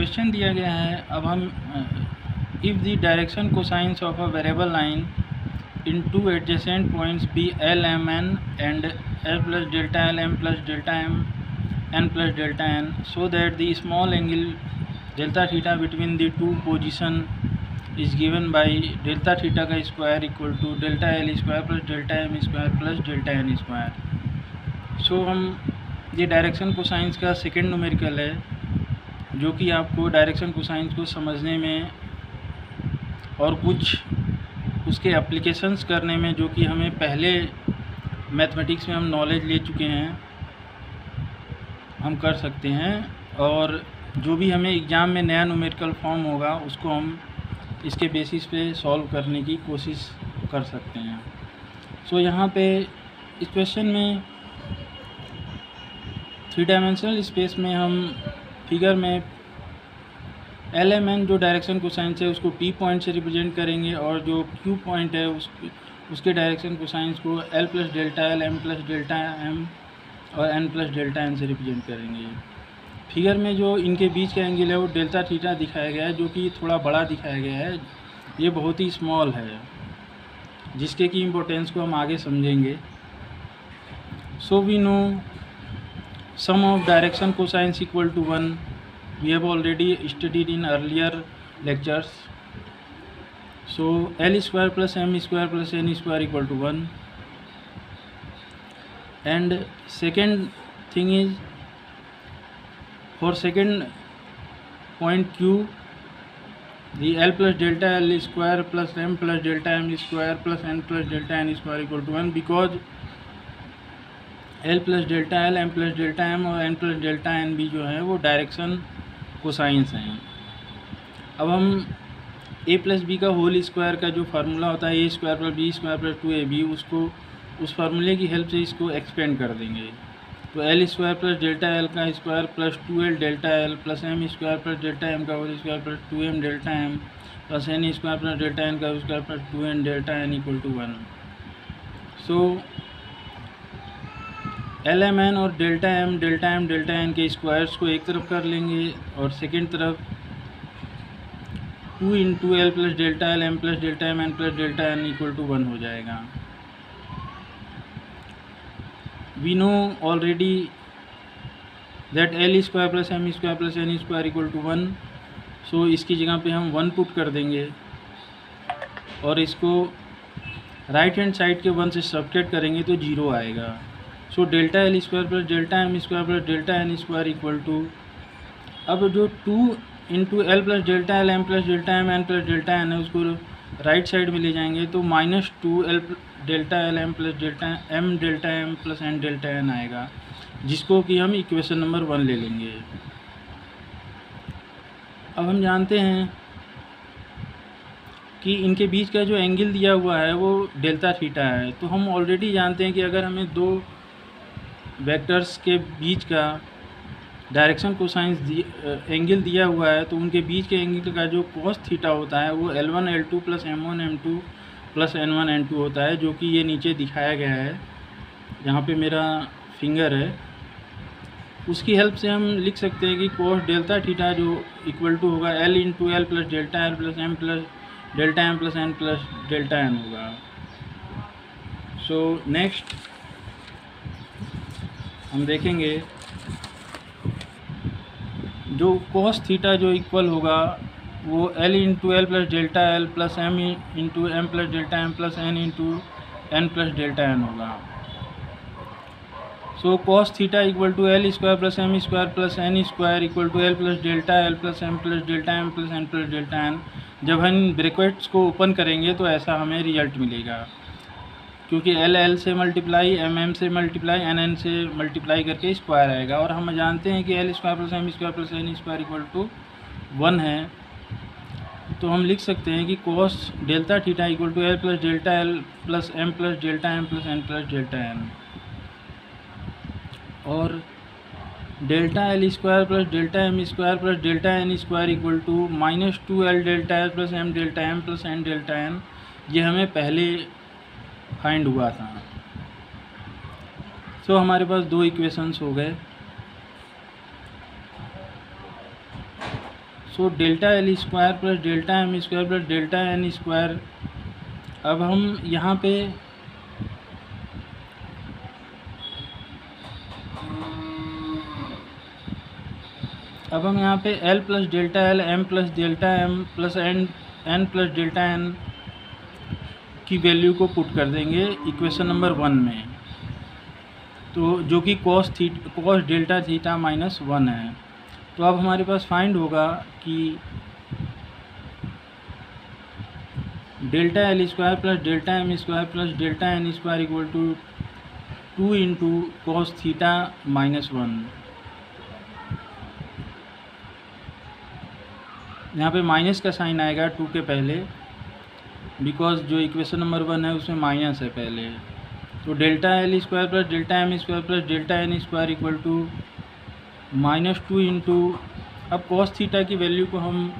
Question दिया गया है। अब हम if the direction cosines of a variable line in two adjacent points be l m n and l plus delta L M plus delta M N plus delta n so that the small angle delta theta between the two position is given by delta theta का square equal to delta L square plus delta M square plus delta N square. So हम ये direction cosines का second numerical है, जो कि आपको direction cosines को समझने में और कुछ उसके एप्लीकेशंस करने में, जो कि हमें पहले मैथमेटिक्स में हम नॉलेज ले चुके हैं, हम कर सकते हैं। और जो भी हमें एग्ज़ाम में नया न्यूमेरिकल फॉर्म होगा उसको हम इसके बेसिस पे सॉल्व करने की कोशिश कर सकते हैं। सो यहाँ पे इस क्वेश्चन में 3 डायमेंशनल स्पेस में हम फिगर में एल एम एन जो डायरेक्शन कोसाइंस है उसको पी पॉइंट से रिप्रेजेंट करेंगे, और जो क्यू पॉइंट है उसके डायरेक्शन कोसाइंस को L plus delta L M plus delta M और एन प्लस डेल्टा एन से रिप्रेजेंट करेंगे। फिगर में जो इनके बीच का एंगल है वो डेल्टा थीटा दिखाया गया है, जो कि थोड़ा बड़ा दिखाया गया है। ये बहुत ही स्मॉल है, जिसके की इम्पोर्टेंस को हम आगे समझेंगे। So we know sum of direction cosines equal to 1 we have already studied in earlier lectures. So L square plus M square plus N square equal to 1. And second thing is, for second point Q, the L plus delta L square plus M plus delta M square plus N plus delta N square equal to 1, because L plus delta L M plus delta M और N plus delta N भी जो है वो direction cosines हैं। अब हम a plus B का whole square का जो फार्मूला होता है a square plus B square plus 2ab, उसको उस फार्मूले की हेल्प से इसको एक्सपेंड कर देंगे। तो l square plus delta l का square plus 2l delta L plus m square plus delta m का whole square plus 2m delta m plus n square plus delta n का square plus 2n delta n equal to 1। So l m n और delta m delta n के squares को एक तरफ कर लेंगे, और सेकेंड तरफ 2 into L plus delta L M plus delta M N plus delta N equal to 1 हो जाएगा। We know already that L square plus M square plus N square equal to 1। So इसकी जगह पे हम 1 put कर देंगे, और इसको राइट हैंड साइड के 1 से सब्ट्रैक्ट करेंगे तो 0 आएगा। So delta L square plus delta M square plus delta N square equal to, अब जो 2 into L plus delta L M plus delta M N plus delta N है उसको right side में ले जाएंगे तो -2 L delta L M plus delta M plus N delta N आएगा, जिसको कि हम इक्वेशन नंबर 1 ले लेंगे। अब हम जानते हैं कि इनके बीच का जो एंगल दिया हुआ है वो डेल्टा थीटा है। तो हम ऑलरेडी जानते हैं कि अगर हमें दो वेक्टर्स के बीच का डायरेक्शन कोसाइंस एंगल दिया हुआ है तो उनके बीच के एंगल का जो कॉस थीटा होता है वो L1 L2 plus M1 M2 plus N1 N2 होता है, जो कि ये नीचे दिखाया गया है, जहाँ पे मेरा फिंगर है। उसकी हेल्प से हम लिख सकते हैं कि कॉस डेल्टा थीटा जो इक्वल टू होगा L into L plus delta L plus m plus delta M plus N plus delta n होगा। सो नेक्स्ट हम देखेंगे जो कॉस थीटा जो इक्वल होगा वो L into L plus delta L plus m into m plus delta M plus n into n plus delta n होगा। So cos theta equal to l square plus M square plus N square equal to l plus delta L plus m plus delta M plus N plus delta n. जब हम brackets को open करेंगे तो ऐसा हमें result मिलेगा, क्योंकि l l से मल्टीप्लाई एम एम से मल्टीप्लाई एन एन से मल्टीप्लाई करके स्क्वायर आएगा, और हम जानते हैं कि l square plus M square plus N square equal to 1 है। तो हम लिख सकते हैं कि cos delta theta equal to l plus delta L plus m plus delta M plus N plus delta n, और delta L square plus delta M square plus delta N square equal to -2 L delta L plus M delta M plus N delta N. ये हमें पहले find हुआ था। सो हमारे पास 2 equations हो गए। So delta L square plus delta M square plus delta N square. अब हम यहाँ पे L plus delta L, M plus delta M plus N plus delta N की वैल्यू को पुट कर देंगे इक्वेशन नंबर 1 में, तो जो कि कॉस डेल्टा थीटा माइनस 1 है। तो अब हमारे पास फाइंड होगा कि delta L square plus delta M square plus delta N square equal to 2 into cos theta minus 1। यहाँ पे माइनस का साइन आएगा 2 के पहले, बिकॉज जो इक्वेशन नंबर 1 है उसमें माइनस है पहले। तो delta L square plus delta M square plus delta N square equal to -2 into, अब कॉस थीटा की वैल्यू को हम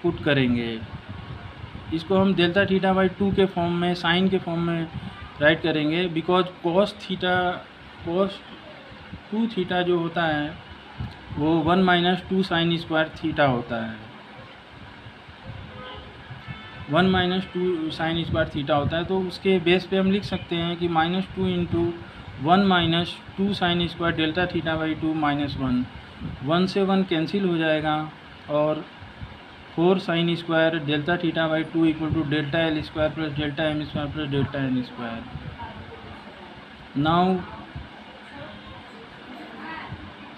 पुट करेंगे, इसको हम डेल्टा थीटा बाई 2 के फॉर्म में, साइन के फॉर्म में राइट करेंगे, बिकॉज कॉस 2 थीटा जो होता है वो 1 माइनस 2 साइन स्क्वायर थीटा होता है, 1 माइनस 2 साइन स्क्वायर थीटा होता है। तो उसके बेस पे हम लिख सकते हैं कि -2 into 1 minus 2 sine square delta theta by 2 minus 1 से 1 कैंसिल हो जाएगा, और 4 sine square delta theta by 2 equal to delta L square plus delta M square plus delta N square. Now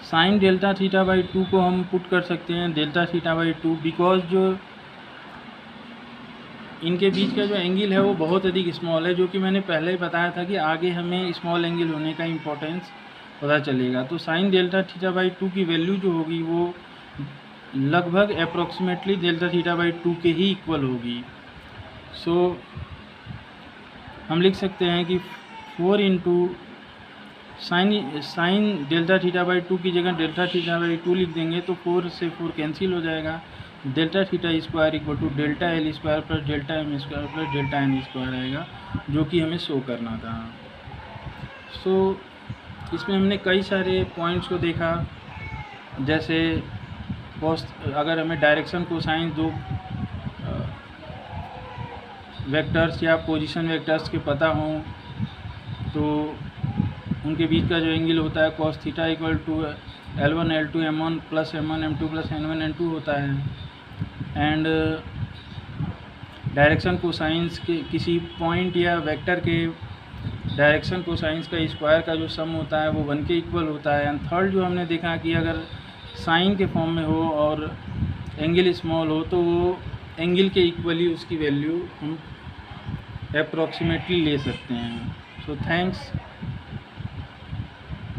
sine delta theta by 2 को हम put कर सकते हैं delta theta by 2, because जो इनके बीच का जो एंगल है वो बहुत अधिक स्मॉल है, जो कि मैंने पहले ही बताया था कि आगे हमें स्मॉल एंगल होने का इम्पोर्टेंस पता चलेगा। तो साइन डेल्टा थीटा बाई 2 की वैल्यू जो होगी वो लगभग अप्रॉक्सीमेटली डेल्टा थीटा बाई 2 के ही इक्वल होगी। सो हम लिख सकते हैं कि 4 into sine delta theta by 2 की जगह डेल्टा थीटा बाई 2 लिख देंगे, तो 4 से 4 कैंसिल हो जाएगा, delta theta square equal to delta L square plus delta M square plus delta N square आएगा, जो कि हमें शो करना था। सो इसमें हमने कई सारे पॉइंट्स को देखा, जैसे अगर हमें डायरेक्शन कोसाइन दो वेक्टर्स या पोजीशन वेक्टर्स के पता हों तो उनके बीच का जो एंगल होता है cos theta equal to L1 L2 M1 plus M1 M2 plus N1 N2 होता है। एंड डायरेक्शन कोसाइंस के किसी पॉइंट या वेक्टर के डायरेक्शन कोसाइंस का स्क्वायर का जो सम होता है वो 1 के इक्वल होता है। एंड थर्ड जो हमने देखा कि अगर साइन के फॉर्म में हो और एंगल स्मॉल हो तो वो एंगल के इक्वली उसकी वैल्यू हम अप्रॉक्सीमेटली ले सकते हैं। सो थैंक्स,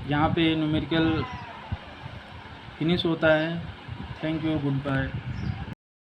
यहाँ पे न्यूमेरिकल फिनिश होता है। Thank you, good bye.